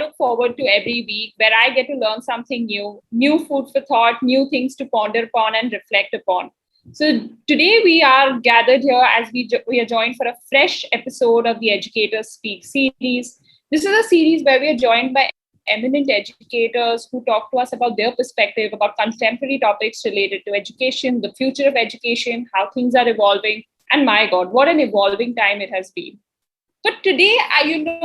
look forward to every week, where I get to learn something new food for thought, new things to ponder upon and reflect upon. So today we are gathered here as we are joined for a fresh episode of the Educators Speak series. This is a series where we are joined by eminent educators who talk to us about their perspective about contemporary topics related to education, the future of education, how things are evolving, and my God, what an evolving time it has been. But today,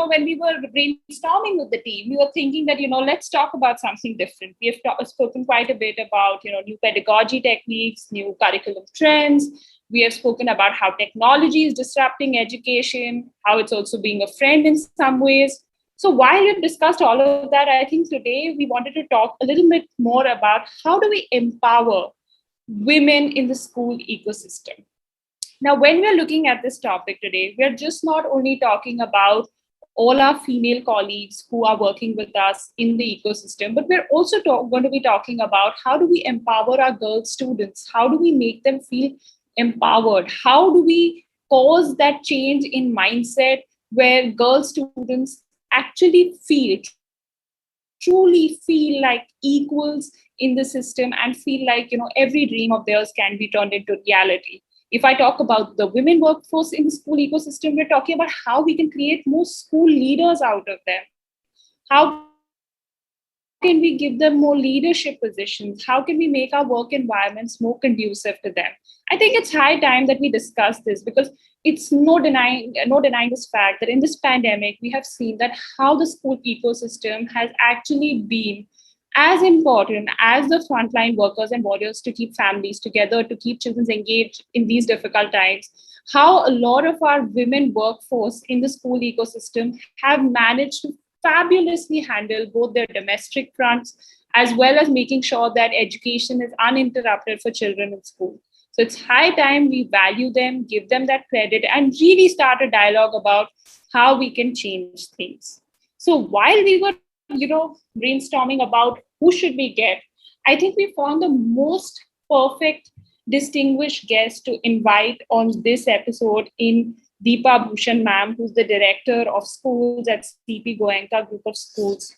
when we were brainstorming with the team, we were thinking that, let's talk about something different. We have spoken quite a bit about, new pedagogy techniques, new curriculum trends. We have spoken about how technology is disrupting education, how it's also being a friend in some ways. So while we've discussed all of that, I think today we wanted to talk a little bit more about how do we empower women in the school ecosystem. Now, when we're looking at this topic today, we're just not only talking about all our female colleagues who are working with us in the ecosystem, but we're also going to be talking about how do we empower our girl students? How do we make them feel empowered? How do we cause that change in mindset where girl students actually truly feel like equals in the system and feel like, every dream of theirs can be turned into reality? If I talk about the women workforce in the school ecosystem, we're talking about how we can create more school leaders out of them. How can we give them more leadership positions? How can we make our work environments more conducive to them? I think it's high time that we discuss this because it's no denying this fact that in this pandemic, we have seen that how the school ecosystem has actually been as important as the frontline workers and warriors to keep families together, to keep children engaged in these difficult times. How a lot of our women workforce in the school ecosystem have managed to fabulously handle both their domestic fronts as well as making sure that education is uninterrupted for children in school. So it's high time we value them, give them that credit, and really start a dialogue about how we can change things. So while we were, brainstorming about who should we get, I think we found the most perfect, distinguished guest to invite on this episode in Deepa Bhushan ma'am, who's the director of schools at P Goenka Group of Schools.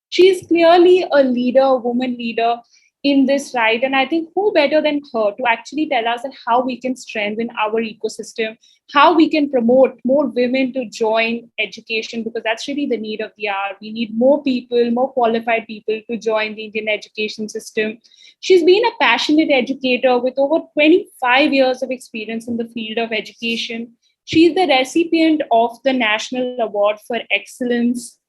She's clearly a leader, a woman leader in this, right? And I think who better than her to actually tell us and how we can strengthen our ecosystem, how we can promote more women to join education, because that's really the need of the hour. We need more people, more qualified people to join the Indian education system. She's been a passionate educator with over 25 years of experience in the field of education. She's the recipient of the National Award for Excellence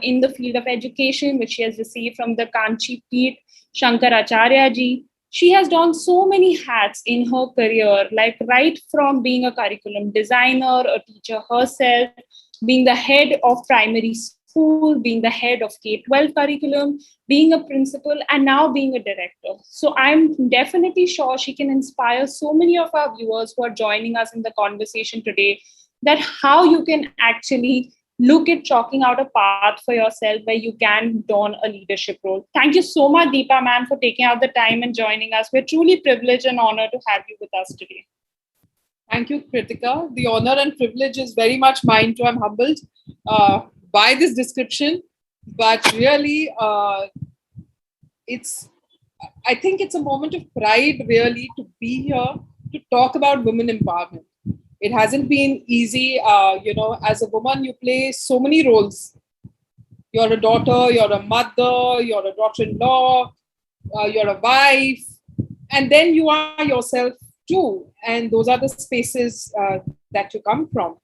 in the field of education, which she has received from the Kanchi Peeth Shankaracharya ji. She has done so many hats in her career, like right from being a curriculum designer, a teacher herself, being the head of primary school, being the head of K-12 curriculum, being a principal, and now being a director. So I'm definitely sure she can inspire so many of our viewers who are joining us in the conversation today, that how you can actually look at chalking out a path for yourself where you can don a leadership role. Thank you so much, Deepa ma'am, for taking out the time and joining us. We're truly privileged and honored to have you with us today. Thank you, Kritika. The honor and privilege is very much mine too. I'm humbled by this description, but really, I think it's a moment of pride, really, to be here to talk about women empowerment. It hasn't been easy. As a woman, you play so many roles. You're a daughter, you're a mother, you're a daughter-in-law, you're a wife, and then you are yourself too. And those are the spaces that you come from.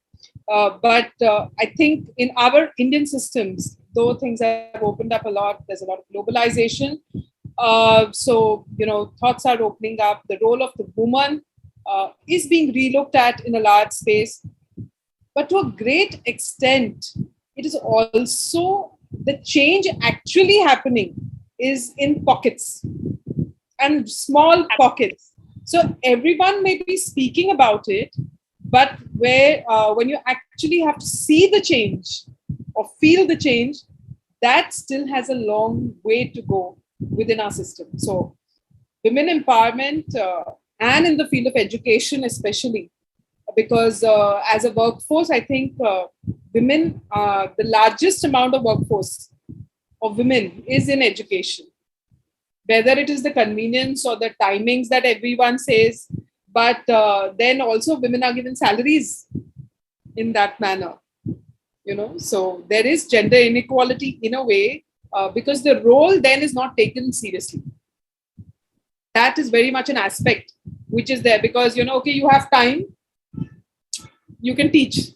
But I think in our Indian systems, though things have opened up a lot, there's a lot of globalization. Thoughts are opening up. The role of the woman is being relooked at in a large space. But to a great extent, it is also the change actually happening is in pockets and small pockets. So everyone may be speaking about it, but when you actually have to see the change or feel the change, that still has a long way to go within our system. So women empowerment and in the field of education especially because as a workforce, I think women, the largest amount of workforce of women is in education, whether it is the convenience or the timings that everyone says, but then also women are given salaries in that manner, so there is gender inequality in a way, because the role then is not taken seriously. That is very much an aspect which is there, because okay, you have time, you can teach.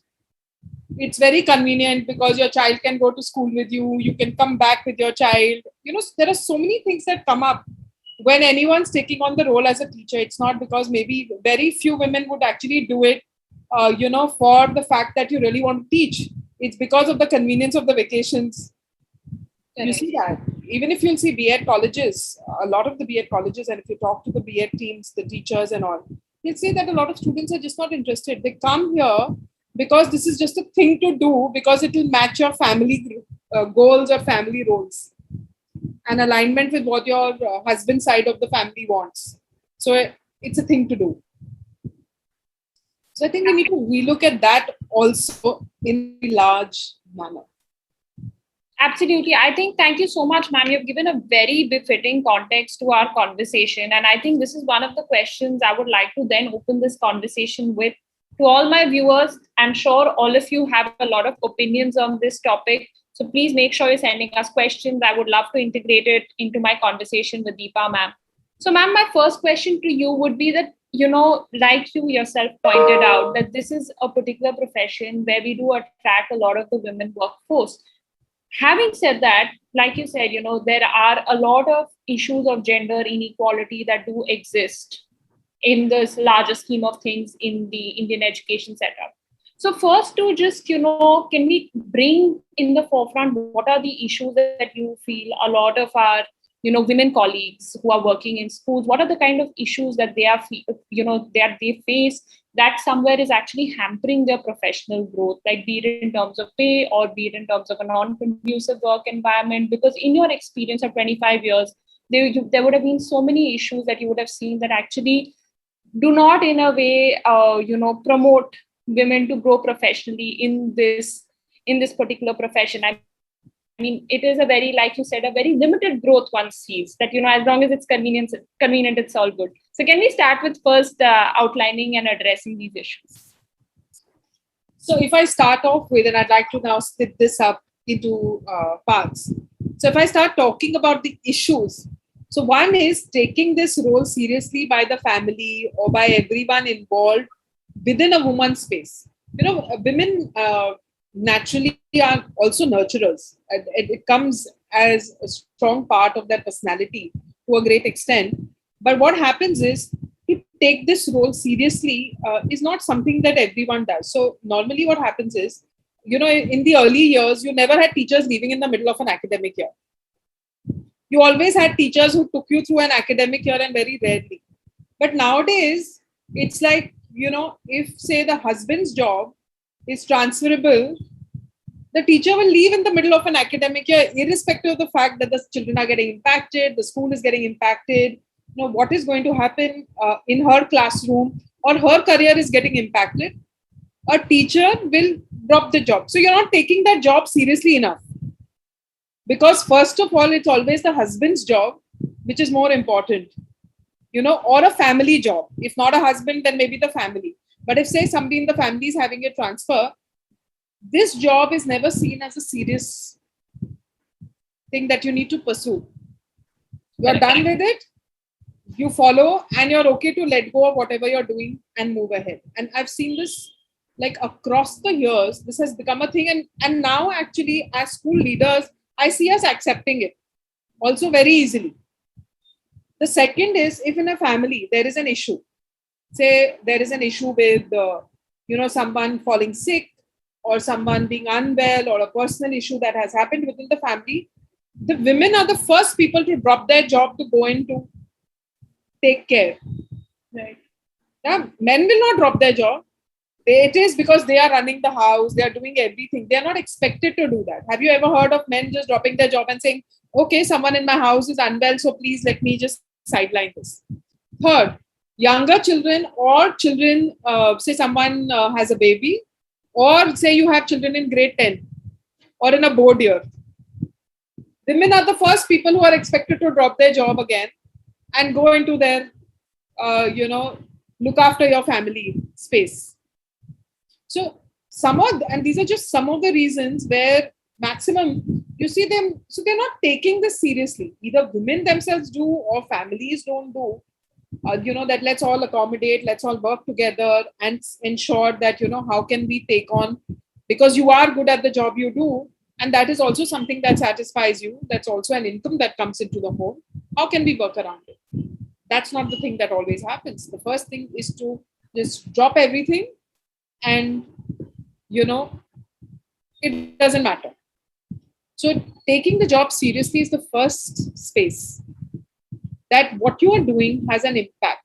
It's very convenient because your child can go to school with you, you can come back with your child. There are so many things that come up when anyone's taking on the role as a teacher. It's not because maybe very few women would actually do it, for the fact that you really want to teach. It's because of the convenience of the vacations. You see that. Even if you'll see B.Ed colleges, a lot of the B.Ed colleges, and if you talk to the B.Ed teams, the teachers and all, they'll say that a lot of students are just not interested. They come here because this is just a thing to do, because it will match your family goals or family roles, and alignment with what your husband side of the family wants. So it's a thing to do. So I think we need to relook at that also in a large manner. Absolutely. I think, thank you so much, ma'am. You've given a very befitting context to our conversation. And I think this is one of the questions I would like to then open this conversation with. To all my viewers, I'm sure all of you have a lot of opinions on this topic. So please make sure you're sending us questions. I would love to integrate it into my conversation with Deepa, ma'am. So, ma'am, my first question to you would be that, like you yourself pointed out, that this is a particular profession where we do attract a lot of the women workforce. Having said that, like you said, there are a lot of issues of gender inequality that do exist in this larger scheme of things in the Indian education setup. So first, to just, can we bring in the forefront what are the issues that you feel a lot of our, women colleagues who are working in schools, what are the kind of issues that they are, that they face that somewhere is actually hampering their professional growth, like be it in terms of pay or be it in terms of a non-conducive work environment? Because in your experience of 25 years, there would have been so many issues that you would have seen that actually do not in a way, promote women to grow professionally in this particular profession. I mean, it is a very, like you said, a very limited growth one sees that, as long as it's convenient, it's all good. So can we start with first outlining and addressing these issues? So if I start off with, and I'd like to now split this up into parts. So if I start talking about the issues, so one is taking this role seriously by the family or by everyone involved within a woman's space. Women naturally are also nurturers. It comes as a strong part of their personality to a great extent. But what happens is, to take this role seriously is not something that everyone does. So normally what happens is, in the early years, you never had teachers leaving in the middle of an academic year. You always had teachers who took you through an academic year, and very rarely. But nowadays, it's like, if say the husband's job is transferable, the teacher will leave in the middle of an academic year, irrespective of the fact that the children are getting impacted, the school is getting impacted, what is going to happen in her classroom, or her career is getting impacted. A teacher will drop the job. So you're not taking that job seriously enough. Because first of all, it's always the husband's job, which is more important, or a family job. If not a husband, then maybe the family. But if say somebody in the family is having a transfer, this job is never seen as a serious thing that you need to pursue. You're done with it, you follow, and you're okay to let go of whatever you're doing and move ahead. And I've seen this like across the years. This has become a thing. And now actually, as school leaders, I see us accepting it also very easily. The second is, if in a family there is an issue, say there is an issue with, someone falling sick or someone being unwell or a personal issue that has happened within the family, the women are the first people to drop their job to go in to take care. Right? Yeah, men will not drop their job. It is because they are running the house, they are doing everything. They are not expected to do that. Have you ever heard of men just dropping their job and saying, okay, someone in my house is unwell, so please let me just sideline this? Third, younger children or children, say someone has a baby, or say you have children in grade 10 or in a board year. Women are the first people who are expected to drop their job again and go into their, look after your family space. So and these are just some of the reasons where maximum you see them, so they're not taking this seriously. Either women themselves do or families don't do. That let's all accommodate, let's all work together and ensure that, how can we take on, because you are good at the job you do, and that is also something that satisfies you. That's also an income that comes into the home. How can we work around it? That's not the thing that always happens. The first thing is to just drop everything and, it doesn't matter. So taking the job seriously is the first space that what you are doing has an impact.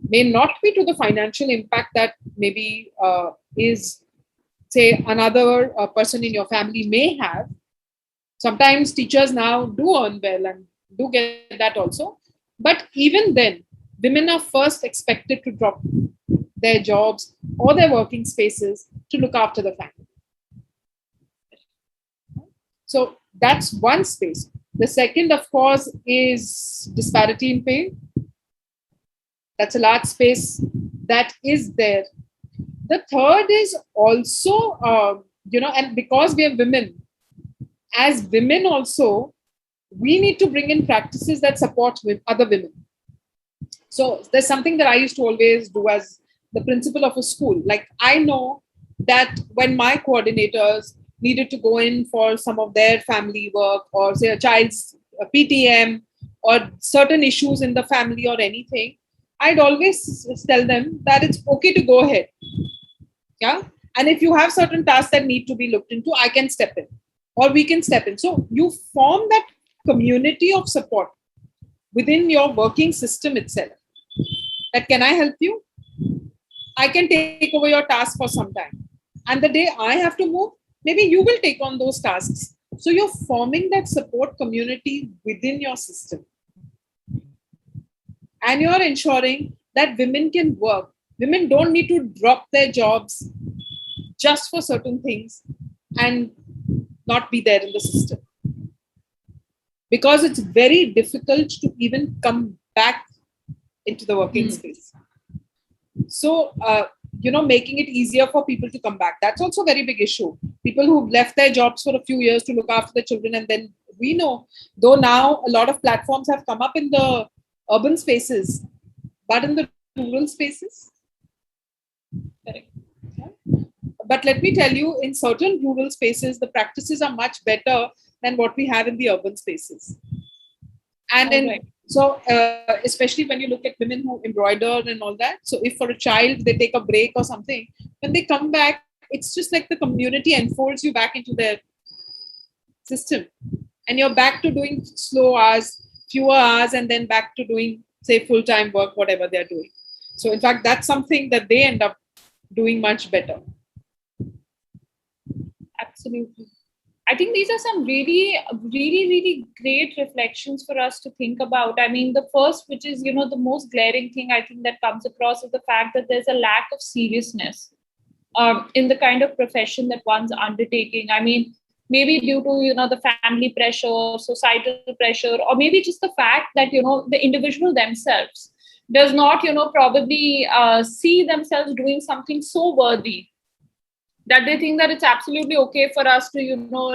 May not be to the financial impact that maybe is, say, another person in your family may have. Sometimes teachers now do earn well and do get that also. But even then, women are first expected to drop their jobs or their working spaces to look after the family. So that's one space. The second, of course, is disparity in pay. That's a large space that is there. The third is also, and because we are women, as women also, we need to bring in practices that support other women. So there's something that I used to always do as the principal of a school. Like, I know that when my coordinators needed to go in for some of their family work, or say a child's PTM, or certain issues in the family or anything, I'd always tell them that it's okay to go ahead. Yeah. And if you have certain tasks that need to be looked into, I can step in, or we can step in. So you form that community of support within your working system itself. That, can I help you? I can take over your task for some time. And the day I have to move, maybe you will take on those tasks. So you're forming that support community within your system. And you're ensuring that women can work. Women don't need to drop their jobs just for certain things and not be there in the system. Because it's very difficult to even come back into the working space. So, making it easier for people to come back. That's also a very big issue. People who've left their jobs for a few years to look after the children, and then we know, though now a lot of platforms have come up in the urban spaces, but in the rural spaces. Correct. Yeah. But let me tell you, in certain rural spaces, the practices are much better than what we have in the urban spaces. And especially when you look at women who embroider and all that. So if for a child they take a break or something, when they come back, it's just like the community enfolds you back into their system. And you're back to doing slow hours, fewer hours, and then back to doing, say, full-time work, whatever they're doing. So in fact, that's something that they end up doing much better. Absolutely. I think these are some really, really, really great reflections for us to think about. I mean, the first, which is, the most glaring thing I think that comes across, is the fact that there's a lack of seriousness in the kind of profession that one's undertaking. I mean, maybe due to, the family pressure, societal pressure, or maybe just the fact that, the individual themselves does not, probably see themselves doing something so worthy that they think that it's absolutely okay for us to,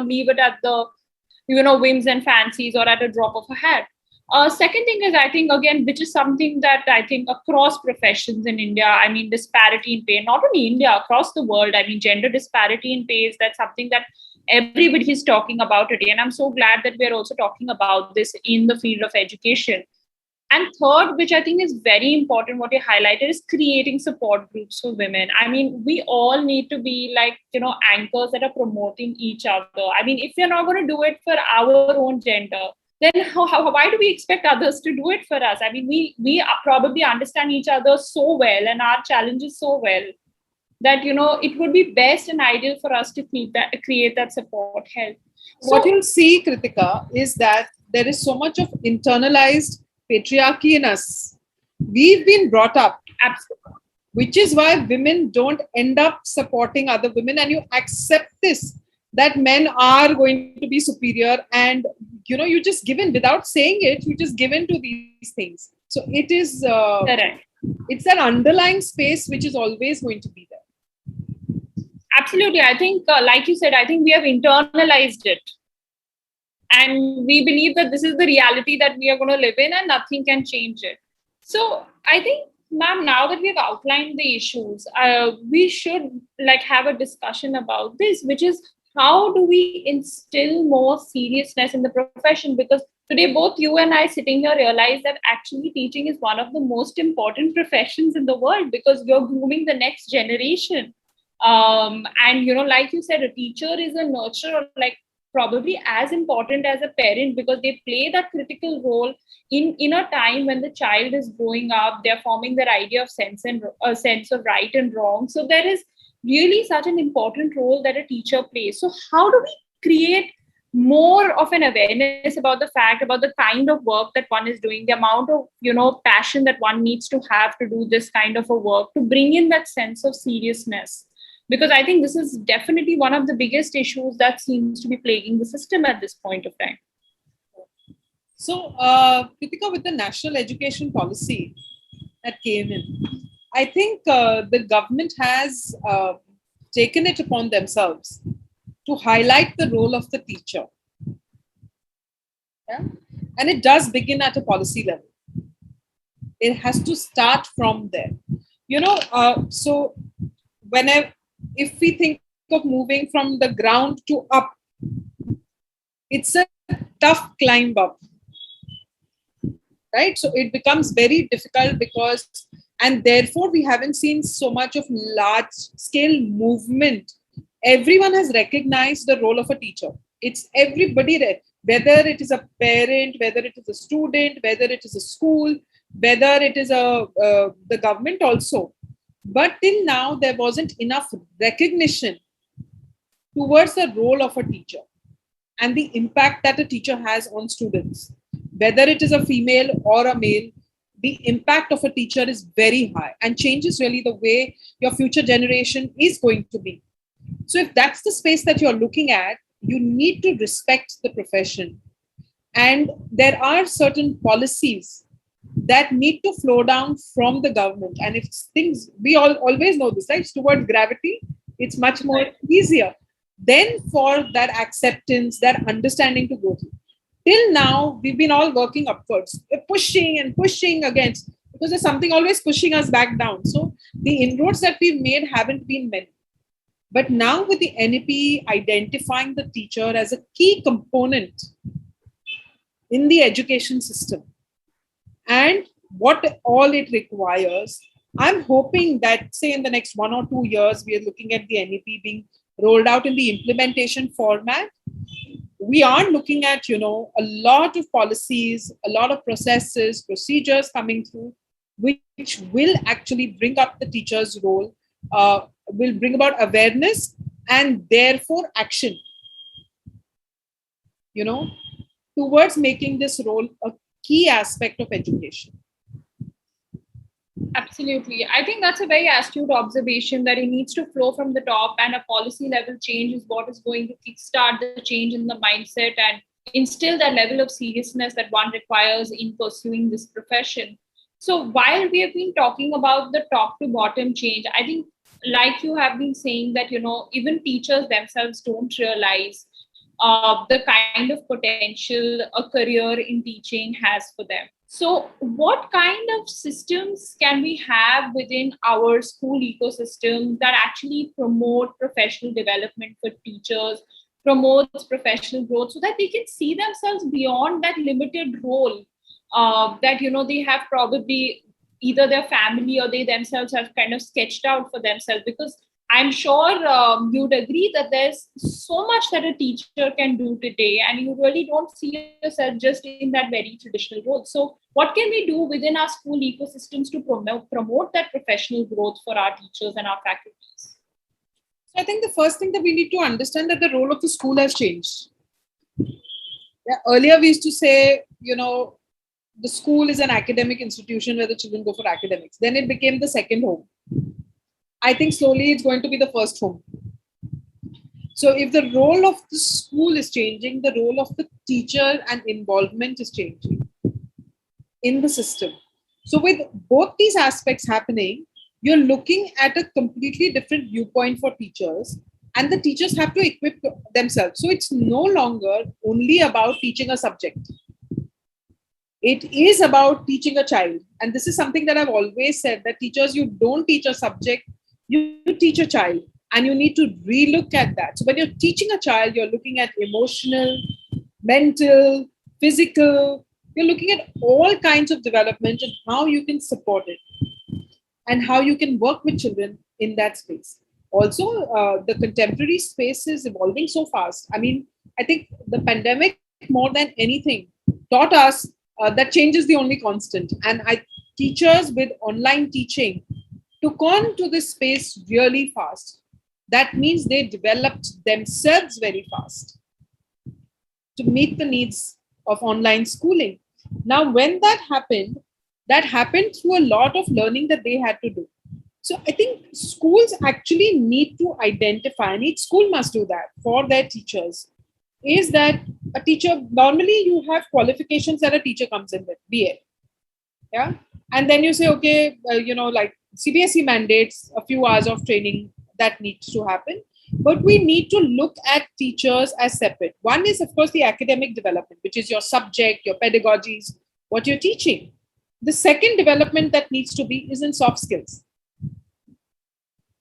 leave it at the, whims and fancies or at a drop of a hat. Second thing is, I think, again, which is something that I think across professions in India, I mean, disparity in pay, not only India, across the world, I mean, gender disparity in pay is that's something that everybody is talking about today. And I'm so glad that we're also talking about this in the field of education. And third, which I think is very important, what you highlighted, is creating support groups for women. I mean, we all need to be like, anchors that are promoting each other. I mean, if we're not going to do it for our own gender, then why do we expect others to do it for us? I mean, we probably understand each other so well and our challenges so well that, it would be best and ideal for us to create that support help. What you'll see, Kritika, is that there is so much of internalized patriarchy in us We've been brought up, Absolutely. which is why women don't end up supporting other women, and you accept this, that men are going to be superior, and you just give in without saying it, you just give in to these things. So it is Correct. it's that underlying space which is always going to be there. Absolutely. I think, like you said, I think we have internalized it. And we believe that this is the reality that we are going to live in and nothing can change it. So I think, ma'am, now that we've outlined the issues, we should like have a discussion about this, which is how do we instill more seriousness in the profession? Because today, both you and I sitting here realize that actually teaching is one of the most important professions in the world because you're grooming the next generation. And like you said, a teacher is a nurturer, like probably as important as a parent, because they play that critical role in a time when the child is growing up. They're forming their idea of sense and a sense of right and wrong. So there is really such an important role that a teacher plays. So how do we create more of an awareness about the fact, about the kind of work that one is doing, the amount of passion that one needs to have to do this kind of a work, to bring in that sense of seriousness? Because I think this is definitely one of the biggest issues that seems to be plaguing the system at this point of time. So, Kritika, with the national education policy that came in, I think the government has taken it upon themselves to highlight the role of the teacher. Yeah? And it does begin at a policy level. It has to start from there. So whenever, if we think of moving from the ground to up, it's a tough climb up, right? So it becomes very difficult because, and therefore we haven't seen so much of large scale movement. Everyone has recognized the role of a teacher. It's everybody there, whether it is a parent, whether it is a student, whether it is a school, whether it is the government also. But till now, there wasn't enough recognition towards the role of a teacher and the impact that a teacher has on students. Whether it is a female or a male, the impact of a teacher is very high and changes really the way your future generation is going to be. So, if that's the space that you're looking at, you need to respect the profession. And there are certain policies that need to flow down from the government. And if things, we all always know this, right? Towards gravity, it's much more easier then for that acceptance, that understanding to go through. Till now, we've been all working upwards, we're pushing and pushing against, because there's something always pushing us back down. So the inroads that we've made haven't been many. But now with the NEP identifying the teacher as a key component in the education system and what all it requires, I'm hoping that, say, in the next 1 or 2 years, we are looking at the NEP being rolled out in the implementation format. We are looking at, a lot of policies, a lot of processes, procedures coming through, which will actually bring up the teacher's role, will bring about awareness and therefore action, towards making this role a key aspect of education. Absolutely. I think that's a very astute observation that it needs to flow from the top, and a policy level change is what is going to kickstart the change in the mindset and instill that level of seriousness that one requires in pursuing this profession. So while we have been talking about the top to bottom change, I think, like you have been saying, that, even teachers themselves don't realize the kind of potential a career in teaching has for them. So, what kind of systems can we have within our school ecosystem that actually promote professional development for teachers, promotes professional growth, so that they can see themselves beyond that limited role that they have probably either their family or they themselves have kind of sketched out for themselves? Because I'm sure you'd agree that there's so much that a teacher can do today, and you really don't see yourself just in that very traditional role. So, what can we do within our school ecosystems to promote that professional growth for our teachers and our faculties? So, I think the first thing that we need to understand that the role of the school has changed. Yeah, earlier we used to say, the school is an academic institution where the children go for academics. Then it became the second home. I think slowly it's going to be the first home. So if the role of the school is changing, the role of the teacher and involvement is changing in the system. So with both these aspects happening, you're looking at a completely different viewpoint for teachers, and the teachers have to equip themselves. So it's no longer only about teaching a subject. It is about teaching a child. And this is something that I've always said, that teachers, you don't teach a subject, you teach a child. And you need to relook at that. So when you're teaching a child, you're looking at emotional, mental, physical, you're looking at all kinds of development and how you can support it and how you can work with children in that space. Also, the contemporary space is evolving so fast. I mean, I think the pandemic, more than anything, taught us that change is the only constant. And teachers with online teaching took on to this space really fast. That means they developed themselves very fast to meet the needs of online schooling. Now, when that happened through a lot of learning that they had to do. So I think schools actually need to identify, and each school must do that for their teachers, is that a teacher, normally you have qualifications that a teacher comes in with, BA. Yeah. And then you say, okay, like CBSE mandates a few hours of training that needs to happen. But we need to look at teachers as separate. One is, of course, the academic development, which is your subject, your pedagogies, what you're teaching. The second development that needs to be is in soft skills.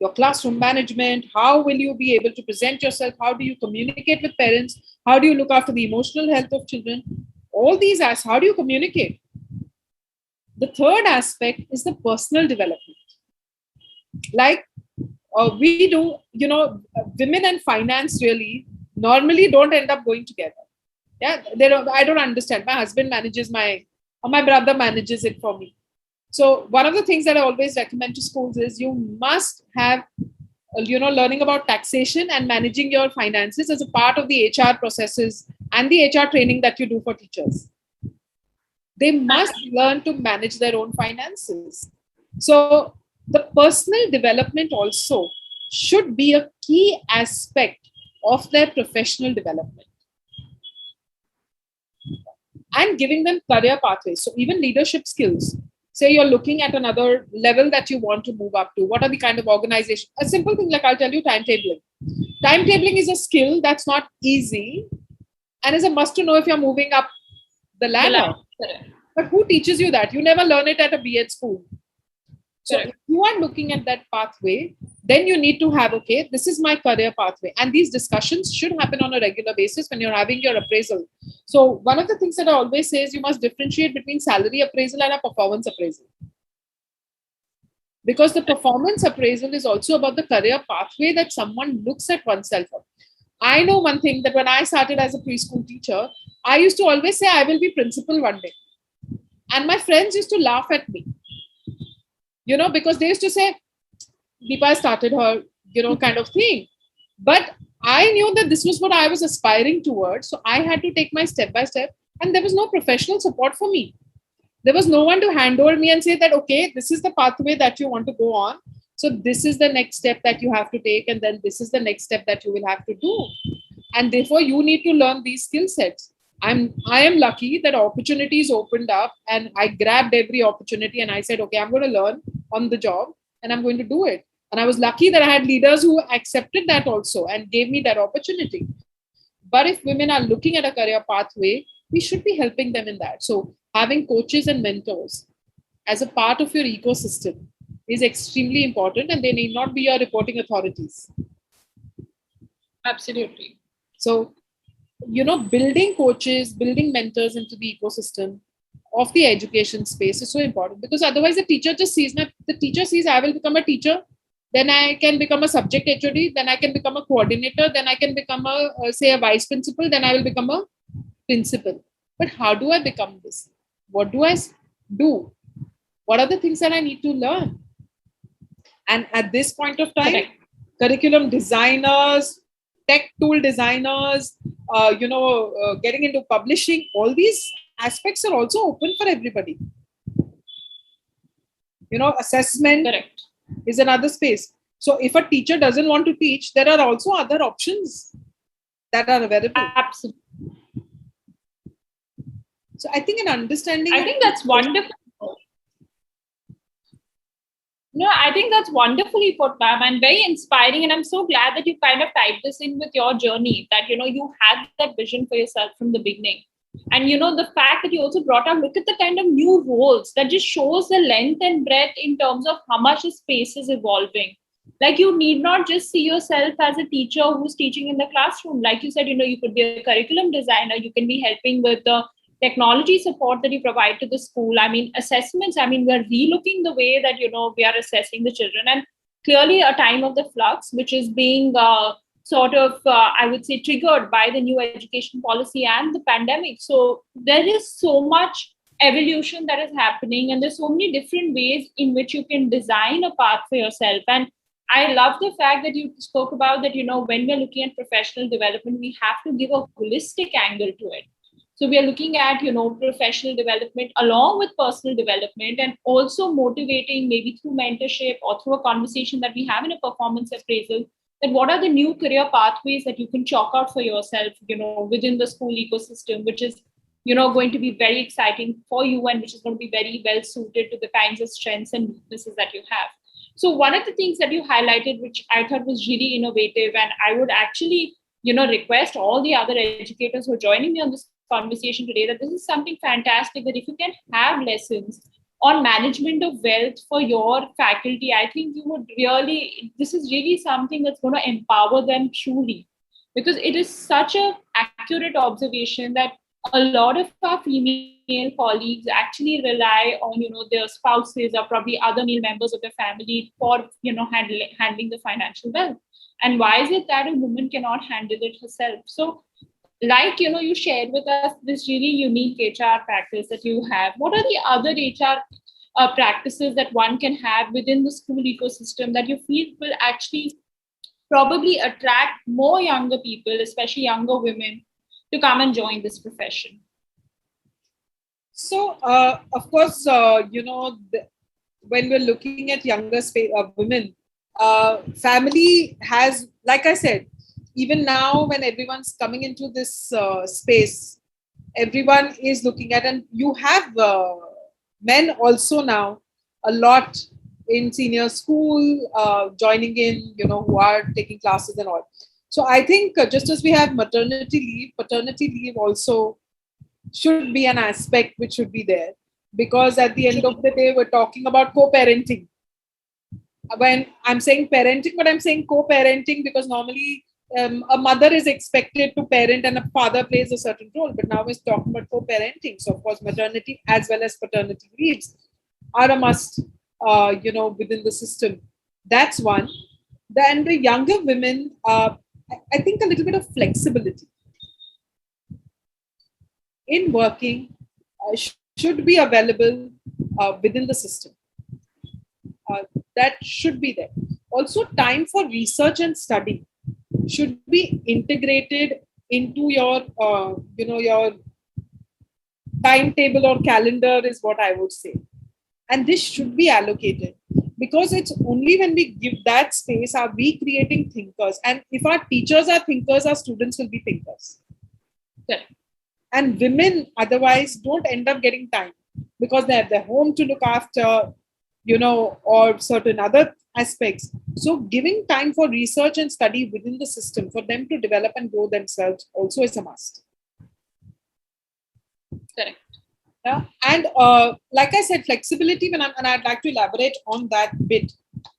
Your classroom management, how will you be able to present yourself? How do you communicate with parents? How do you look after the emotional health of children? All these aspects, how do you communicate? The third aspect is the personal development. Like we do, women and finance really normally don't end up going together. Yeah, I don't understand. My husband manages my brother manages it for me. So one of the things that I always recommend to schools is you must have, learning about taxation and managing your finances as a part of the HR processes and the HR training that you do for teachers. They must learn to manage their own finances. So the personal development also should be a key aspect of their professional development. And giving them career pathways. So even leadership skills. Say you're looking at another level that you want to move up to. What are the kind of organization? A simple thing like I'll tell you, timetabling. Timetabling is a skill that's not easy and is a must to know if you're moving up the ladder. But who teaches you that? You never learn it at a B.Ed school. So if you are looking at that pathway, then you need to have, okay, this is my career pathway. And these discussions should happen on a regular basis when you're having your appraisal. So one of the things that I always say is you must differentiate between salary appraisal and a performance appraisal. Because the performance appraisal is also about the career pathway that someone looks at oneself on. I know one thing, that when I started as a preschool teacher, I used to always say I will be principal one day. And my friends used to laugh at me. Because they used to say, Deepa started her, kind of thing. But I knew that this was what I was aspiring towards. So I had to take my step by step. And there was no professional support for me. There was no one to handhold me and say that, okay, this is the pathway that you want to go on. So this is the next step that you have to take. And then this is the next step that you will have to do. And therefore, you need to learn these skill sets. I am lucky that opportunities opened up and I grabbed every opportunity and I said, okay, I'm going to learn on the job and I'm going to do it. And I was lucky that I had leaders who accepted that also and gave me that opportunity. But if women are looking at a career pathway, we should be helping them in that. So having coaches and mentors as a part of your ecosystem is extremely important, and they need not be your reporting authorities. Absolutely. So, building coaches, building mentors into the ecosystem of the education space is so important, because otherwise the teacher just sees, I will become a teacher, then I can become a subject HOD, then I can become a coordinator, then I can become a vice principal, then I will become a principal. But how do I become this? What do I do? What are the things that I need to learn? And at this point of time, curriculum designers, tech tool designers, getting into publishing, all these aspects are also open for everybody. Assessment Correct. is another space. So if a teacher doesn't want to teach, there are also other options that are available. Absolutely. So I think an understanding. I think that's wonderful. No, I think that's wonderfully put, ma'am, and very inspiring. And I'm so glad that you kind of tied this in with your journey, that, you had that vision for yourself from the beginning. And, the fact that you also brought up, look at the kind of new roles, that just shows the length and breadth in terms of how much the space is evolving. Like, you need not just see yourself as a teacher who's teaching in the classroom. Like you said, you could be a curriculum designer, you can be helping with the technology support that you provide to the school. I mean, assessments, we're relooking the way that, we are assessing the children. And clearly a time of the flux, which is being I would say, triggered by the new education policy and the pandemic. So there is so much evolution that is happening, and there's so many different ways in which you can design a path for yourself. And I love the fact that you spoke about that, when we're looking at professional development, we have to give a holistic angle to it. So we are looking at, professional development along with personal development, and also motivating, maybe through mentorship or through a conversation that we have in a performance appraisal, that what are the new career pathways that you can chalk out for yourself, within the school ecosystem, which is, going to be very exciting for you, and which is going to be very well suited to the kinds of strengths and weaknesses that you have. So one of the things that you highlighted, which I thought was really innovative, and I would actually, request all the other educators who are joining me on this conversation today, that this is something fantastic, that if you can have lessons on management of wealth for your faculty, I think this is really something that's going to empower them truly, because it is such a accurate observation that a lot of our female colleagues actually rely on, their spouses or probably other male members of the family for, handling the financial wealth. And why is it that a woman cannot handle it herself? So, like, you shared with us this really unique HR practice that you have. What are the other HR practices that one can have within the school ecosystem that you feel will actually probably attract more younger people, especially younger women, to come and join this profession? So, of course, when we're looking at younger women, family has, like I said, even now when everyone's coming into this space, everyone is looking at, and you have men also now a lot in senior school joining in, who are taking classes and all. So I think just as we have maternity leave, paternity leave also should be an aspect which should be there, because at the end of the day, we're talking about co-parenting. When I'm saying parenting, but I'm saying co-parenting, because normally a mother is expected to parent and a father plays a certain role, but now we're talking about co-parenting. So of course, maternity as well as paternity leaves are a must, within the system. That's one. Then the younger women, I think a little bit of flexibility in working should be available within the system. That should be there. Also, time for research and study should be integrated into your, your timetable or calendar is what I would say. And this should be allocated, because it's only when we give that space are we creating thinkers. And if our teachers are thinkers, our students will be thinkers. Yeah. And women otherwise don't end up getting time, because they have their home to look after, or certain other aspects. So giving time for research and study within the system for them to develop and grow themselves also is a must. Correct. Yeah. And like I said, flexibility, and I'd like to elaborate on that bit.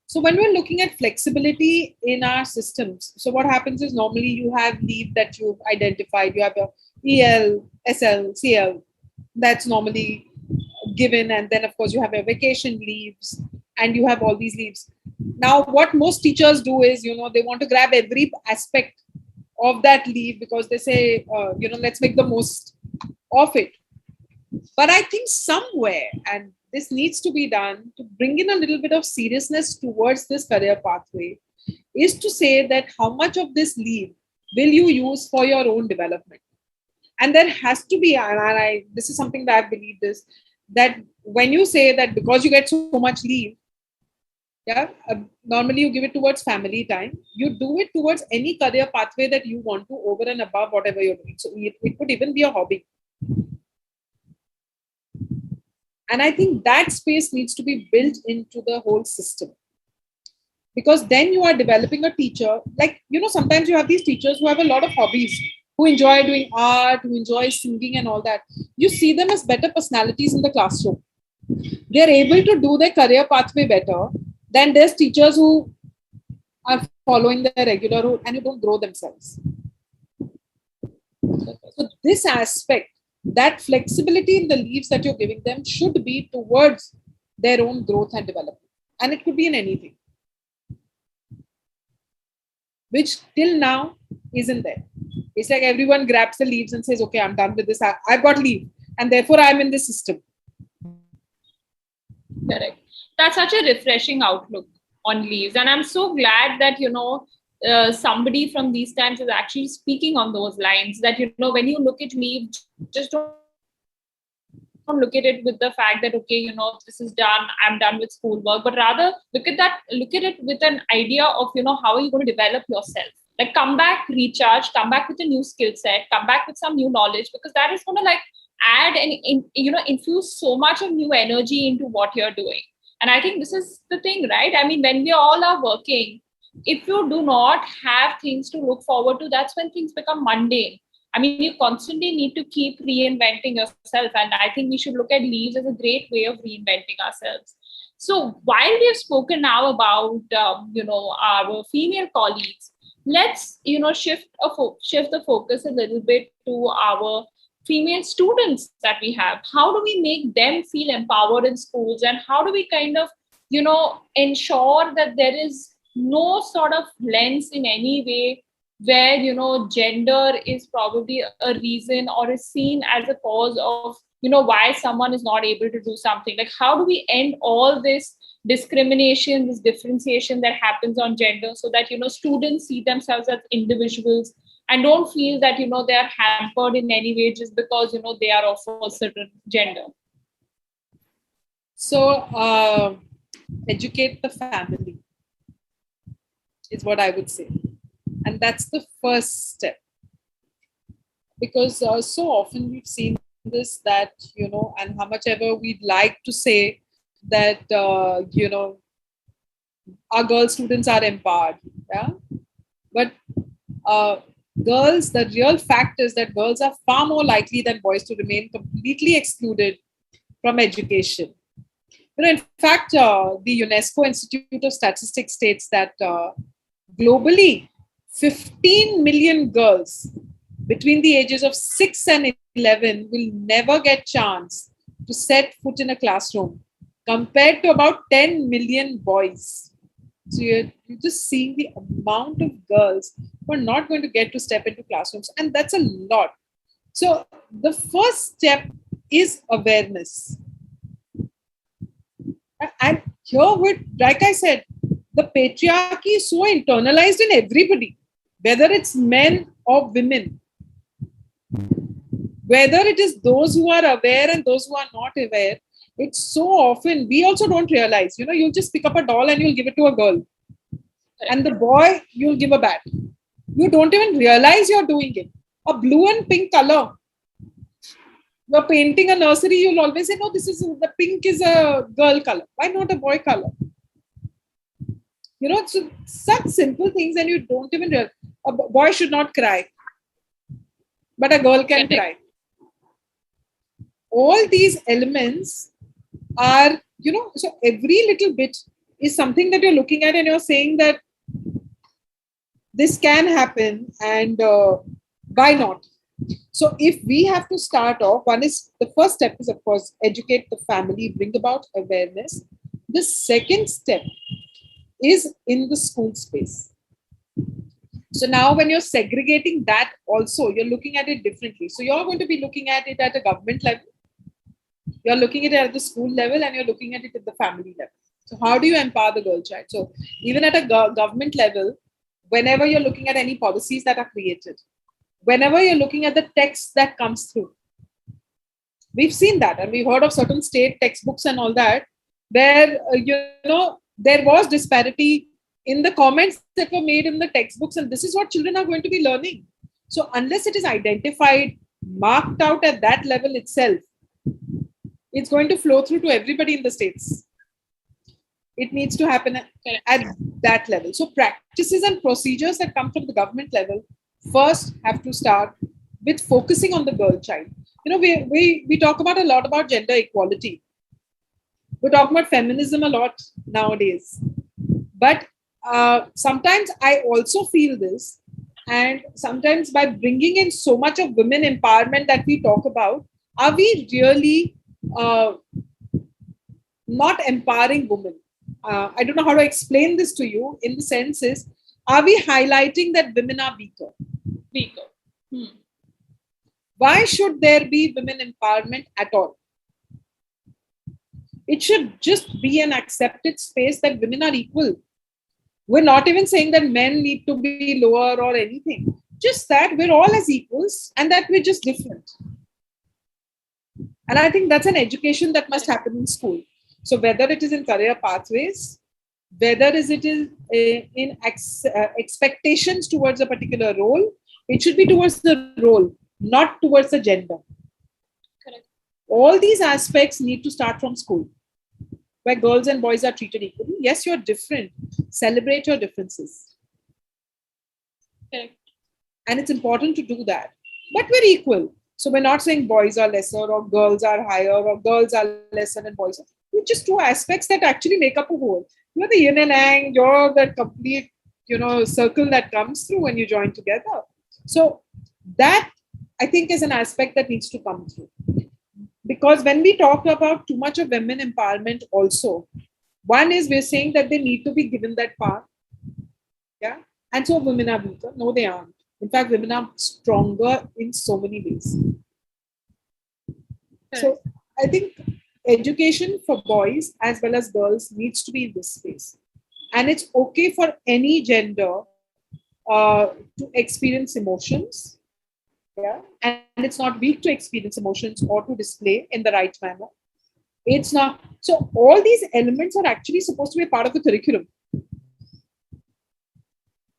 So when we're looking at flexibility in our systems, so what happens is normally you have leave that you've identified. You have your EL, SL, CL. That's normally given. And then, of course, you have your vacation leaves and you have all these leaves. Now, what most teachers do is, they want to grab every aspect of that leave, because they say, let's make the most of it. But I think somewhere, and this needs to be done to bring in a little bit of seriousness towards this career pathway, is to say that how much of this leave will you use for your own development? And there has to be, and this is something that I believe this, that when you say that because you get so much leave, yeah, normally you give it towards family time, you do it towards any career pathway that you want to over and above whatever you're doing. So it could even be a hobby. And I think that space needs to be built into the whole system. Because then you are developing a teacher. Like, sometimes you have these teachers who have a lot of hobbies, who enjoy doing art, who enjoy singing and all that. You see them as better personalities in the classroom. They're able to do their career pathway better than there's teachers who are following their regular route and who don't grow themselves. So this aspect, that flexibility in the leaves that you're giving them should be towards their own growth and development. And it could be in anything, which till now isn't there. It's like everyone grabs the leaves and says, okay, I'm done with this. I've got leave. And therefore I'm in this system. Correct. That's such a refreshing outlook on leaves. And I'm so glad that, somebody from these times is actually speaking on those lines, that, when you look at leave, just don't look at it with the fact that, okay, this is done, I'm done with schoolwork, but rather look at it with an idea of, how are you going to develop yourself? Like, come back, recharge, come back with a new skill set, come back with some new knowledge, because that is going to add and infuse so much of new energy into what you're doing. And I think this is the thing, right? I mean, when we all are working, if you do not have things to look forward to, that's when things become mundane. I mean, you constantly need to keep reinventing yourself. And I think we should look at leaves as a great way of reinventing ourselves. So while we have spoken now about, our female colleagues, let's, shift the focus a little bit to our female students that we have. How do we make them feel empowered in schools? And how do we kind of, ensure that there is no sort of lens in any way where gender is probably a reason or is seen as a cause of why someone is not able to do something? Like, how do we end all this discrimination, this differentiation that happens on gender, so that students see themselves as individuals and don't feel that they are hampered in any way just because they are of a certain gender? So educate the family is what I would say. And that's the first step. Because so often we've seen this, that, and how much ever we'd like to say that, our girl students are empowered. Yeah. But girls, the real fact is that girls are far more likely than boys to remain completely excluded from education. In fact, the UNESCO Institute of Statistics states that globally, 15 million girls between the ages of 6 and 11 will never get chance to set foot in a classroom, compared to about 10 million boys. So you're just seeing the amount of girls who are not going to get to step into classrooms, and that's a lot. So the first step is awareness. And here, like I said, the patriarchy is so internalized in everybody, whether it's men or women, whether it is those who are aware and those who are not aware. It's so often, we also don't realize, you'll just pick up a doll and you'll give it to a girl. And the boy, you'll give a bat. You don't even realize you're doing it. A blue and pink color. You're painting a nursery, you'll always say, no, the pink is a girl color. Why not a boy color? So such simple things, and you don't even realize. A boy should not cry, but a girl can cry. All these elements are, so every little bit is something that you're looking at and you're saying that this can happen, and why not? So if we have to start off, the first step is, of course, educate the family, bring about awareness. The second step is in the school space. So now when you're segregating that also, you're looking at it differently. So you're going to be looking at it at a government level, you're looking at it at the school level, and you're looking at it at the family level. So how do you empower the girl child? So even at a government level, whenever you're looking at any policies that are created, whenever you're looking at the text that comes through, we've seen that, and we've heard of certain state textbooks and all that, where there was disparity in the comments that were made in the textbooks, and this is what children are going to be learning. So unless it is identified, marked out at that level itself, it's going to flow through to everybody in the states. It needs to happen at that level. So practices and procedures that come from the government level first have to start with focusing on the girl child. We talk about a lot about gender equality. We're talking about feminism a lot nowadays. But sometimes I also feel this, and sometimes by bringing in so much of women empowerment that we talk about, are we really not empowering women? I don't know how to explain this to you. In the sense is, are we highlighting that women are weaker? Weaker. Why should there be women empowerment at all? It should just be an accepted space that women are equal. We're not even saying that men need to be lower or anything. Just that we're all as equals and that we're just different. And I think that's an education that must happen in school. So whether it is in career pathways, whether it is in expectations towards a particular role, it should be towards the role, not towards the gender. Correct. All these aspects need to start from school, where girls and boys are treated equally. Yes, you're different. Celebrate your differences. Correct. And it's important to do that. But we're equal. So we're not saying boys are lesser or girls are higher or girls are lesser than boys. We're just two aspects that actually make up a whole. You're the yin and yang, you're that complete, circle that comes through when you join together. So that, I think, is an aspect that needs to come through. Because when we talk about too much of women empowerment also, one is we're saying that they need to be given that power. Yeah. And so women are weaker. No, they aren't. In fact, women are stronger in so many ways. So I think education for boys as well as girls needs to be in this space. And it's okay for any gender to experience emotions. Yeah. And it's not weak to experience emotions or to display in the right manner. It's not. So all these elements are actually supposed to be a part of the curriculum.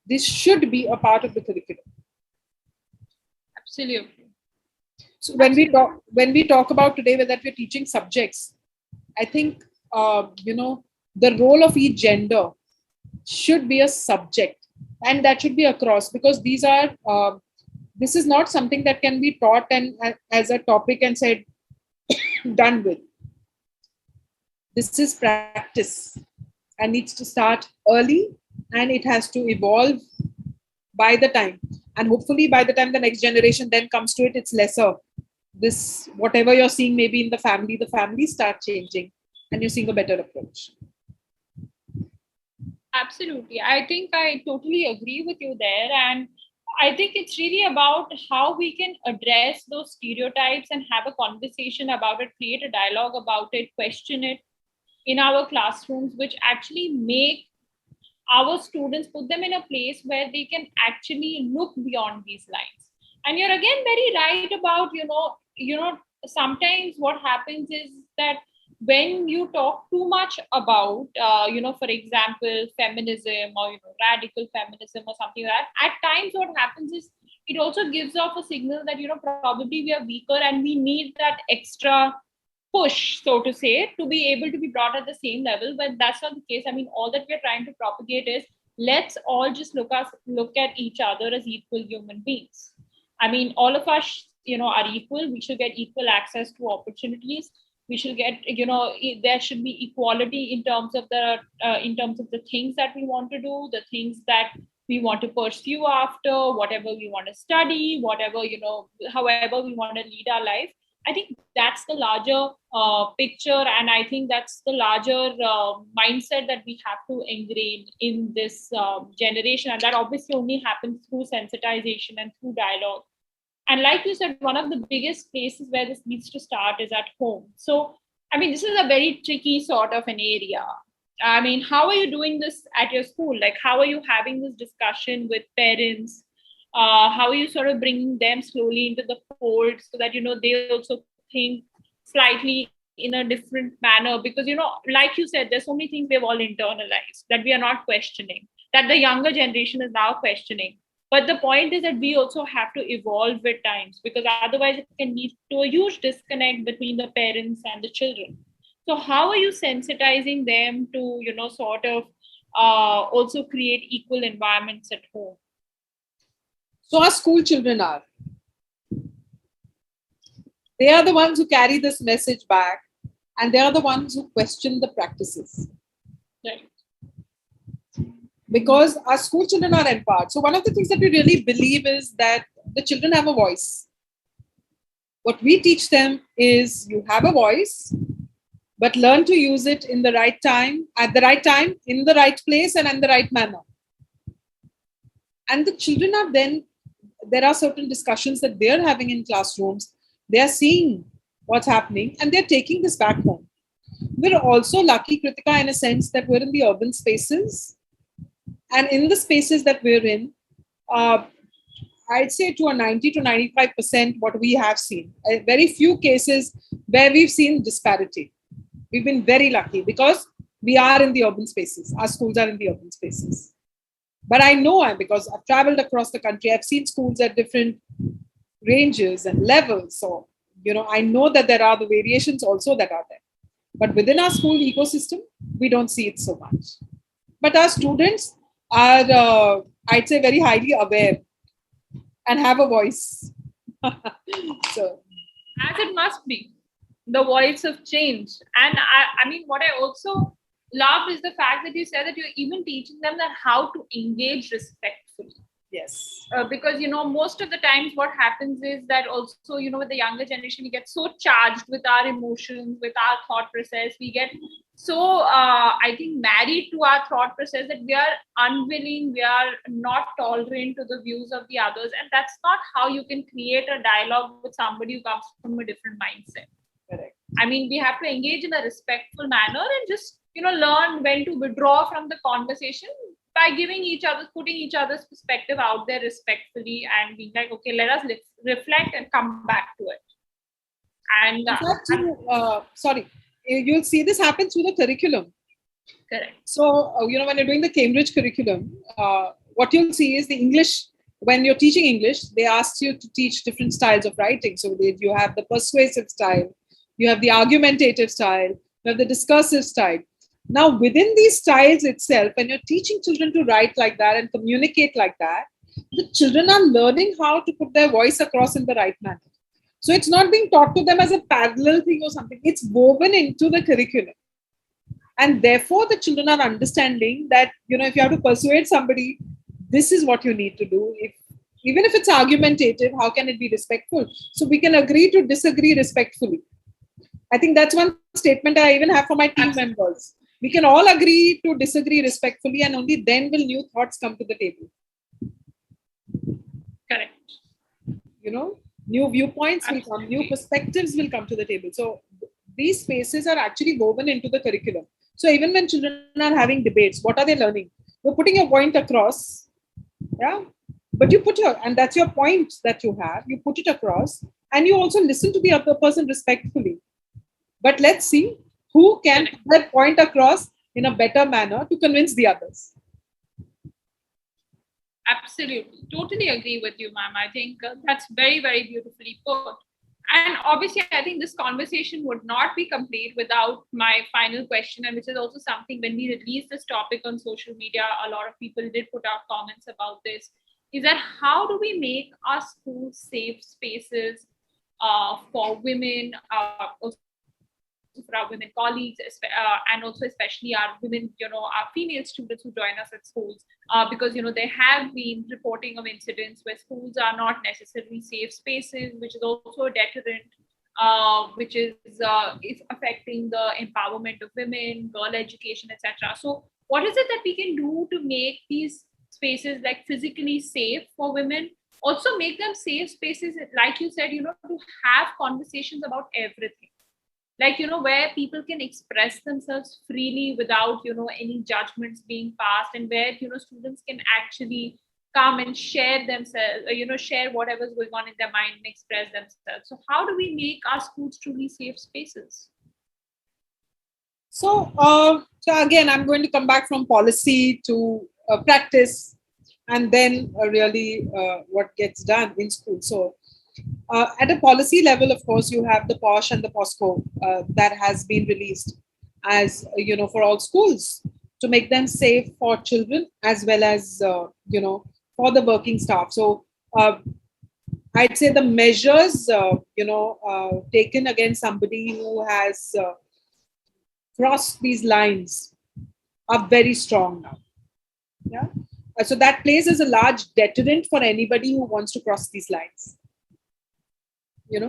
This should be a part of the curriculum. Absolutely. So when we talk about today that we're teaching subjects, I think the role of each gender should be a subject, and that should be across, because these are this is not something that can be taught and as a topic and said done with. This is practice and needs to start early, and it has to evolve by the time. And hopefully by the time the next generation then comes to it, it's lesser. This, whatever you're seeing maybe in the families start changing and you're seeing a better approach. Absolutely. I think I totally agree with you there. And I think it's really about how we can address those stereotypes and have a conversation about it, create a dialogue about it, question it in our classrooms, which actually make our students, put them in a place where they can actually look beyond these lines. And you're again very right about, sometimes what happens is that when you talk too much about, for example, feminism or, radical feminism or something like that, at times what happens is it also gives off a signal that, probably we are weaker and we need that extra push, so to say, to be able to be brought at the same level. But that's not the case. I mean, all that we're trying to propagate is let's all just look at each other as equal human beings. I mean, all of us, are equal. We should get equal access to opportunities. We should get, there should be equality in terms of the things that we want to do, the things that we want to pursue after, whatever we want to study, whatever, however we want to lead our life. I think that's the larger picture, and I think that's the larger mindset that we have to ingrain in this generation, and that obviously only happens through sensitization and through dialogue. And like you said, one of the biggest places where this needs to start is at home. So, I mean, this is a very tricky sort of an area. I mean, how are you doing this at your school? Like, how are you having this discussion with parents? How are you sort of bringing them slowly into the fold so that, they also think slightly in a different manner? Because, like you said, there's so many things we've all internalized that we are not questioning, that the younger generation is now questioning. But the point is that we also have to evolve with times, because otherwise it can lead to a huge disconnect between the parents and the children. So how are you sensitizing them to, sort of also create equal environments at home? So our school children are. They are the ones who carry this message back, and they are the ones who question the practices. Right. Because our school children are empowered. So one of the things that we really believe is that the children have a voice. What we teach them is you have a voice, but learn to use it in the right time, at the right time, in the right place, and in the right manner. And the children are then, there are certain discussions that they're having in classrooms. They are seeing what's happening and they're taking this back home. We're also lucky, Kritika, in a sense that we're in the urban spaces. And in the spaces that we're in, I'd say to a 90 to 95% what we have seen. Very few cases where we've seen disparity. We've been very lucky because we are in the urban spaces. Our schools are in the urban spaces. But I know, because I've traveled across the country, I've seen schools at different ranges and levels. So, I know that there are the variations also that are there. But within our school ecosystem, we don't see it so much. But our students are, I'd say, very highly aware and have a voice. So, as it must be, the voice of change. And I mean, what I also love is the fact that you said that you're even teaching them that how to engage respectfully. yes. Because most of the times what happens is that also, with the younger generation, we get so charged with our emotions, with our thought process. We get so I think married to our thought process that we are unwilling, we are not tolerant to the views of the others, and that's not how you can create a dialogue with somebody who comes from a different mindset. Correct. I mean, we have to engage in a respectful manner and just learn when to withdraw from the conversation by putting each other's perspective out there respectfully and being like, okay, let us reflect and come back to it. And In fact, sorry, you'll see this happen through the curriculum. correct. So, when you're doing the Cambridge curriculum, what you'll see is the English, when you're teaching English, they ask you to teach different styles of writing. So you have the persuasive style, you have the argumentative style, you have the discursive style. Now, within these styles itself, when you're teaching children to write like that and communicate like that, the children are learning how to put their voice across in the right manner. So it's not being taught to them as a parallel thing or something. It's woven into the curriculum. And therefore, the children are understanding that, if you have to persuade somebody, this is what you need to do. Even if it's argumentative, how can it be respectful? So we can agree to disagree respectfully. I think that's one statement I even have for my team members. We can all agree to disagree respectfully, and only then will new thoughts come to the table. Correct. New viewpoints will come, new perspectives will come to the table. So these spaces are actually woven into the curriculum. So even when children are having debates, what are they learning? You're putting your point across, yeah. But you and that's your point that you have. You put it across, and you also listen to the other person respectfully. But let's see who can put that point across in a better manner to convince the others. Absolutely. Totally agree with you, ma'am. I think that's very, very beautifully put. And obviously, I think this conversation would not be complete without my final question, and which is also something when we released this topic on social media, a lot of people did put out comments about this, is that how do we make our schools safe spaces for women, also for our women colleagues, and also especially our women, our female students who join us at schools, because, there have been reporting of incidents where schools are not necessarily safe spaces, which is also a deterrent, which is affecting the empowerment of women, girl education, etc. So what is it that we can do to make these spaces like physically safe for women, also make them safe spaces, like you said, to have conversations about everything, like, where people can express themselves freely without, any judgments being passed, and where, students can actually come and share themselves, share whatever's going on in their mind and express themselves. So how do we make our schools truly safe spaces? So again, I'm going to come back from policy to practice, and then really what gets done in school. So at a policy level, of course, you have the POSH and the POSCO that has been released as for all schools to make them safe for children as well as for the working staff. So I'd say the measures taken against somebody who has crossed these lines are very strong now. Yeah. So that plays as a large deterrent for anybody who wants to cross these lines.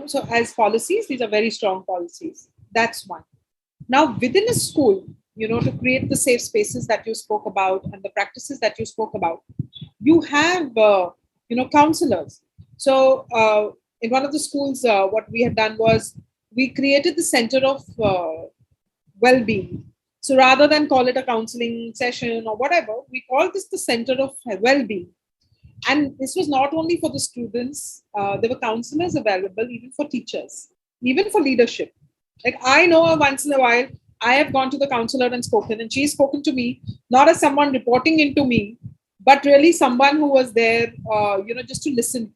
So as policies, these are very strong policies. That's one. Now, within a school, to create the safe spaces that you spoke about and the practices that you spoke about, you have, counselors. So in one of the schools, what we had done was we created the Center of Well-being. So rather than call it a counseling session or whatever, we call this the Center of Well-being. And this was not only for the students, there were counselors available even for teachers, even for leadership. Like I know once in a while, I have gone to the counselor and spoken, and she's spoken to me, not as someone reporting into me, but really someone who was there, just to listen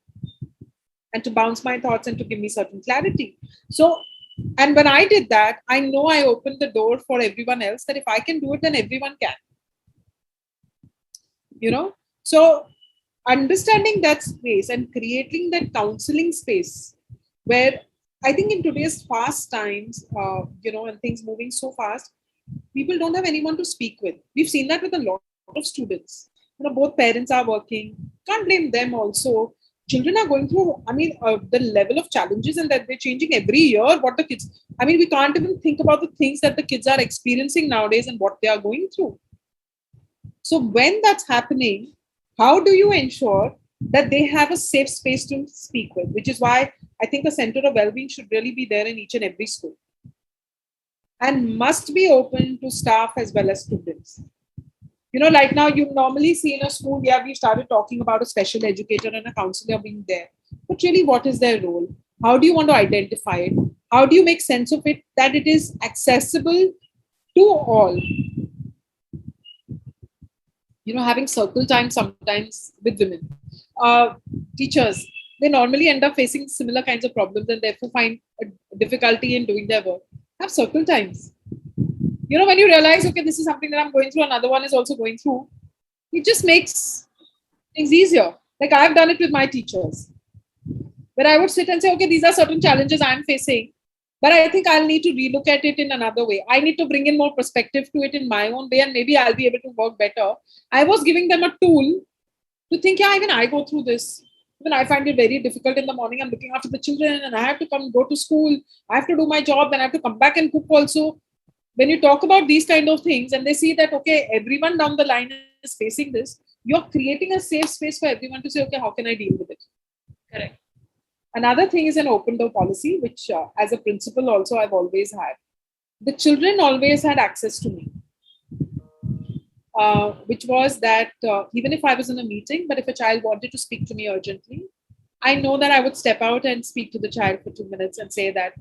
and to bounce my thoughts and to give me certain clarity. So, and when I did that, I know I opened the door for everyone else that if I can do it, then everyone can. So understanding that space and creating that counseling space where I think in today's fast times, and things moving so fast, people don't have anyone to speak with. We've seen that with a lot of students. Both parents are working. Can't blame them also. Children are going through, the level of challenges and that they're changing every year. What the kids, we can't even think about the things that the kids are experiencing nowadays and what they are going through. So when that's happening, how do you ensure that they have a safe space to speak with? Which is why I think a center of well-being should really be there in each and every school and must be open to staff as well as students. Right now you normally see in a school, yeah, we started talking about a special educator and a counselor being there. But really, what is their role? How do you want to identify it? How do you make sense of it that it is accessible to all? Having circle time sometimes with women. Teachers, they normally end up facing similar kinds of problems and therefore find a difficulty in doing their work. Have circle times. When you realize, okay, this is something that I'm going through, another one is also going through, it just makes things easier. Like I've done it with my teachers, where I would sit and say, okay, these are certain challenges I'm facing, but I think I'll need to relook at it in another way. I need to bring in more perspective to it in my own way, and maybe I'll be able to work better. I was giving them a tool to think, yeah, even I go through this. Even I find it very difficult in the morning. I'm looking after the children and I have to go to school. I have to do my job, then I have to come back and cook also. When you talk about these kind of things and they see that, okay, everyone down the line is facing this, you're creating a safe space for everyone to say, okay, how can I deal with it? Correct. Another thing is an open door policy, which as a principal also I've always had. The children always had access to me, which was that even if I was in a meeting, but if a child wanted to speak to me urgently, I know that I would step out and speak to the child for 2 minutes and say that,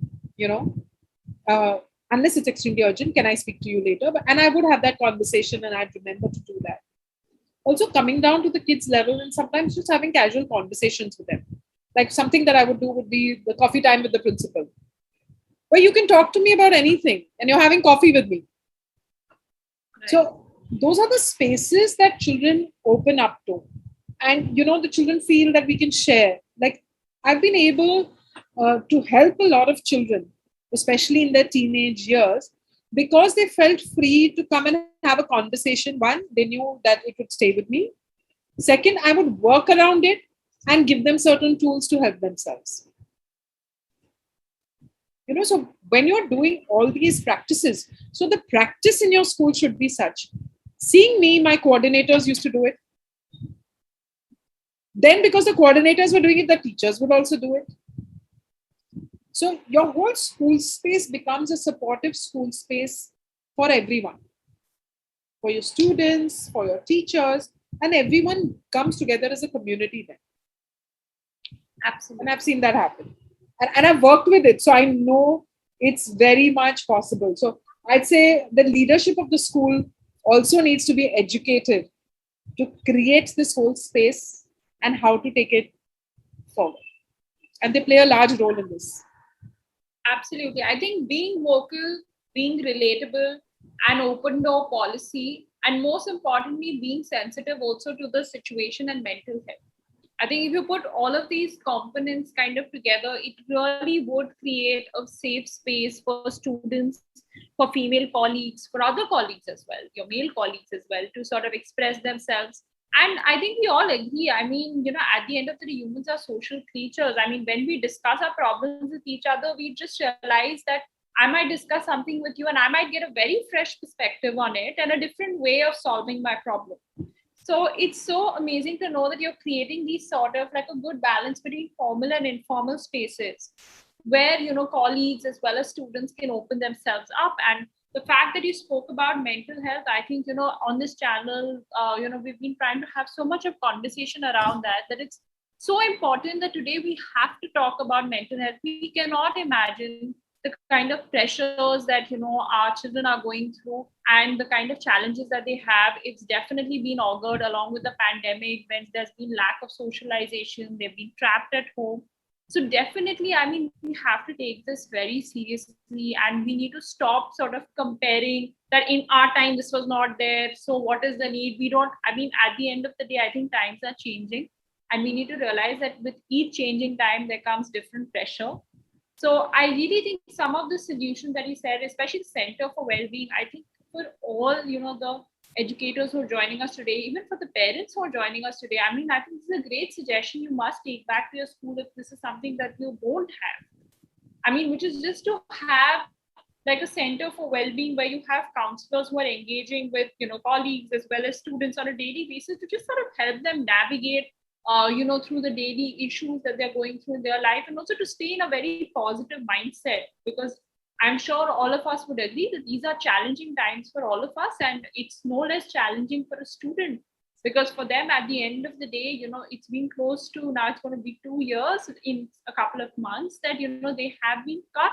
unless it's extremely urgent, can I speak to you later? And I would have that conversation and I'd remember to do that. Also coming down to the kids level and sometimes just having casual conversations with them. Like something that I would do would be the coffee time with the principal, where you can talk to me about anything and you're having coffee with me. Right. So those are the spaces that children open up to. And, the children feel that we can share. Like I've been able to help a lot of children, especially in their teenage years, because they felt free to come and have a conversation. One, they knew that it would stay with me. Second, I would work around it and give them certain tools to help themselves. So when you're doing all these practices, so the practice in your school should be such. Seeing me, my coordinators used to do it. Then because the coordinators were doing it, the teachers would also do it. So your whole school space becomes a supportive school space for everyone, for your students, for your teachers, and everyone comes together as a community then. Absolutely. And I've seen that happen. And I've worked with it. So I know it's very much possible. So I'd say the leadership of the school also needs to be educated to create this whole space and how to take it forward. And they play a large role in this. Absolutely. I think being vocal, being relatable, and open door policy, and most importantly, being sensitive also to the situation and mental health. I think if you put all of these components kind of together, it really would create a safe space for students, for female colleagues, for other colleagues as well, your male colleagues as well, to sort of express themselves. And I think we all agree. I mean, at the end of the day, humans are social creatures. I mean, when we discuss our problems with each other, we just realize that I might discuss something with you and I might get a very fresh perspective on it and a different way of solving my problem. So it's so amazing to know that you're creating these sort of like a good balance between formal and informal spaces where colleagues as well as students can open themselves up. And the fact that you spoke about mental health, I think on this channel we've been trying to have so much of conversation around that it's so important that today we have to talk about mental health. We cannot imagine the kind of pressures that our children are going through and the kind of challenges that they have. It's definitely been augured along with the pandemic when there's been lack of socialization, they've been trapped at home. So definitely, I mean, we have to take this very seriously and we need to stop sort of comparing that in our time this was not there, so what is the need. We don't, I mean, at the end of the day, I think times are changing and we need to realize that with each changing time there comes different pressure. So I really think some of the solutions that you said, especially the Center for Wellbeing, I think for all, the educators who are joining us today, even for the parents who are joining us today, I mean, I think this is a great suggestion you must take back to your school if this is something that you don't have. I mean, which is just to have like a center for well-being where you have counselors who are engaging with, colleagues as well as students on a daily basis to just sort of help them navigate through the daily issues that they're going through in their life, and also to stay in a very positive mindset, because I'm sure all of us would agree that these are challenging times for all of us, and it's no less challenging for a student because for them at the end of the day, it's been close to now, it's going to be 2 years in a couple of months that they have been cut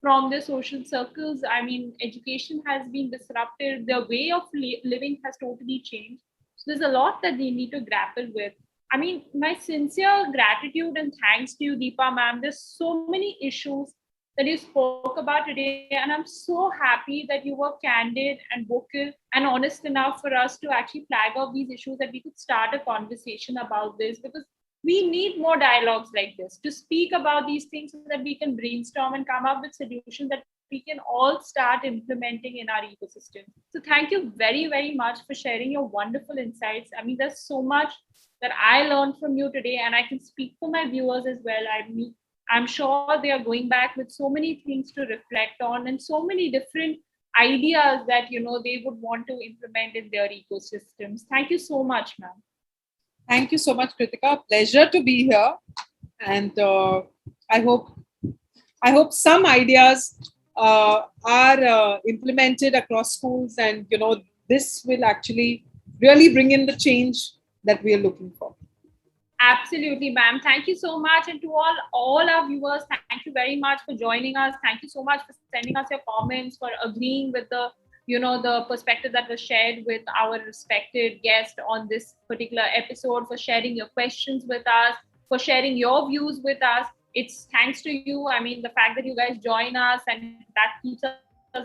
from their social circles. I mean, education has been disrupted, their way of living has totally changed. So there's a lot that they need to grapple with. I mean, my sincere gratitude and thanks to you, Deepa ma'am. There's so many issues that you spoke about today, and I'm so happy that you were candid and vocal and honest enough for us to actually flag off these issues, that we could start a conversation about this, because we need more dialogues like this to speak about these things so that we can brainstorm and come up with solutions that we can all start implementing in our ecosystem. So thank you very, very much for sharing your wonderful insights. I mean, there's so much that I learned from you today, and I can speak for my viewers as well. I'm sure they are going back with so many things to reflect on and so many different ideas that they would want to implement in their ecosystems. Thank you so much, ma'am. Thank you so much, Kritika. Pleasure to be here, and I hope some ideas are implemented across schools, and this will actually really bring in the change that we are looking for. Absolutely, ma'am. Thank you so much. And to all our viewers, thank you very much for joining us. Thank you so much for sending us your comments, for agreeing with the perspective that was shared with our respected guest on this particular episode, for sharing your questions with us, for sharing your views with us. It's thanks to you. I mean, the fact that you guys join us, and that keeps us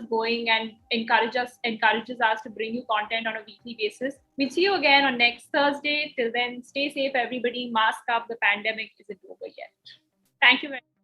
going and encourages us to bring you content on a weekly basis. We'll see you again on next Thursday. Till then, stay safe, everybody. Mask up. The pandemic isn't over yet. Thank you very much.